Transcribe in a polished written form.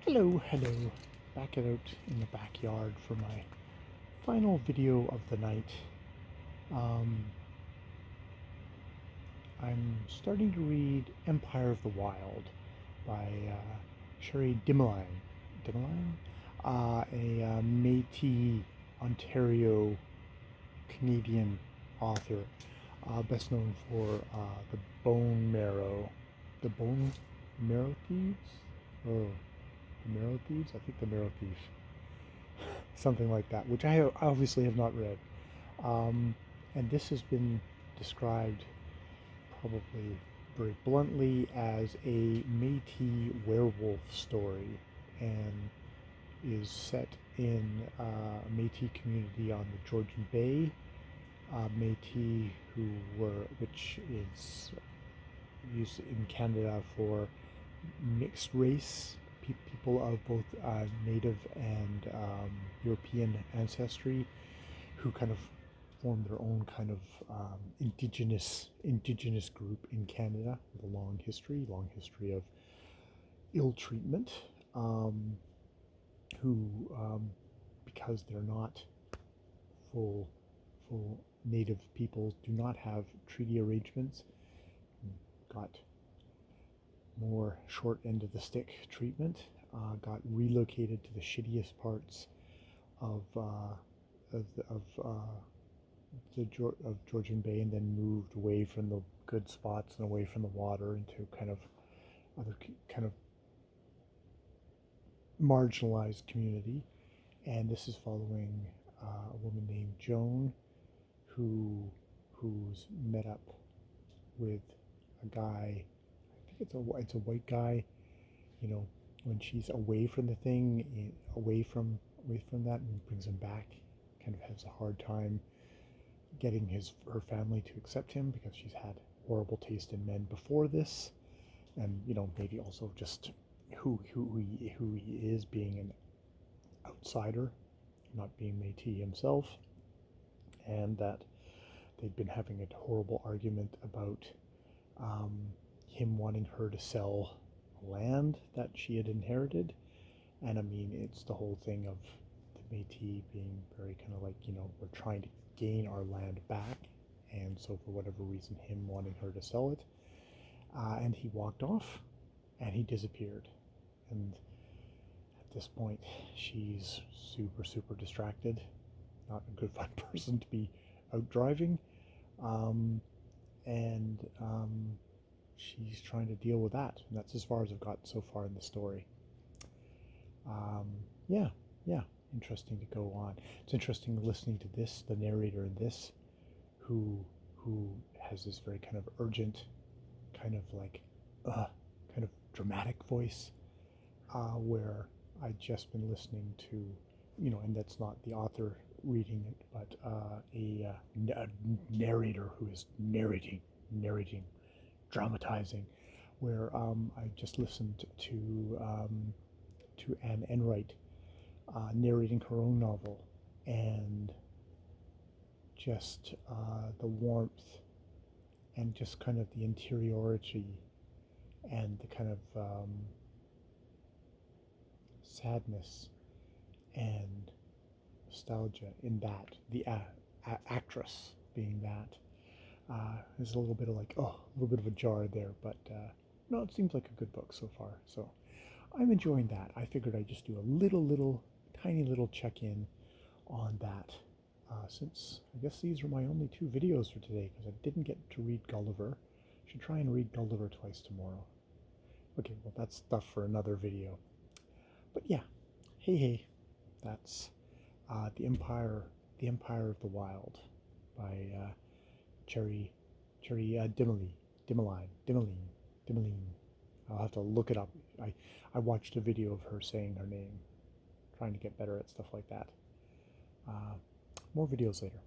Hello, hello. Back out in the backyard for my final video of the night. Um, I'm starting to read Empire of the Wild by Sherry Dimeline. Dimeline? A Métis Ontario Canadian author, best known for the Bone Marrow. The Bone Marrow Thieves? Oh, the Marrow Thieves? I think the Marrow Thieves. Something like that, which I obviously have not read. And this has been described probably very bluntly as a Métis werewolf story, and is set in a Métis community on the Georgian Bay. Métis, which is used in Canada for mixed race people of both native and European ancestry, who kind of form their own kind of indigenous group in Canada with a long history of ill treatment. Who, because they're not full native people, do not have treaty arrangements, got more short end of the stick treatment, got relocated to the shittiest parts of Georgian Bay, and then moved away from the good spots and away from the water into kind of other kind of marginalized community. And this is following a woman named Joan, who's met up with a guy. I think it's a white guy. You know, when she's away from the thing, away from that, and brings him back, kind of has a hard time getting her family to accept him, because she's had horrible taste in men before this, and maybe also just who he is, being an outsider, not being Métis himself, and that they'd been having a horrible argument about him wanting her to sell land that she had inherited. And I mean, it's the whole thing of the Métis being very kind of like, we're trying to gain our land back, and so for whatever reason, him wanting her to sell it, and he walked off and he disappeared. And at this point, she's super distracted, not a good fun person to be out driving, and she's trying to deal with that, and that's as far as I've got so far in the story. Yeah, interesting to go on. It's interesting listening to this, the narrator in this, who has this very kind of urgent, kind of like, kind of dramatic voice, where I'd just been listening to, and that's not the author reading it, but a narrator who is narrating, dramatizing, where I just listened to Anne Enright narrating her own novel, and just the warmth and just kind of the interiority and the kind of sadness and nostalgia in that, the actress being that. There's a little bit of like, a little bit of a jar there, but no, it seems like a good book so far. So I'm enjoying that. I figured I'd just do a tiny little check-in on that, since I guess these are my only two videos for today, because I didn't get to read Gulliver. Should try and read Gulliver twice tomorrow. Okay, well, that's stuff for another video. But yeah, hey, that's the Empire of the Wild by Cherry Dimeline. I'll have to look it up. I watched a video of her saying her name, trying to get better at stuff like that. More videos later.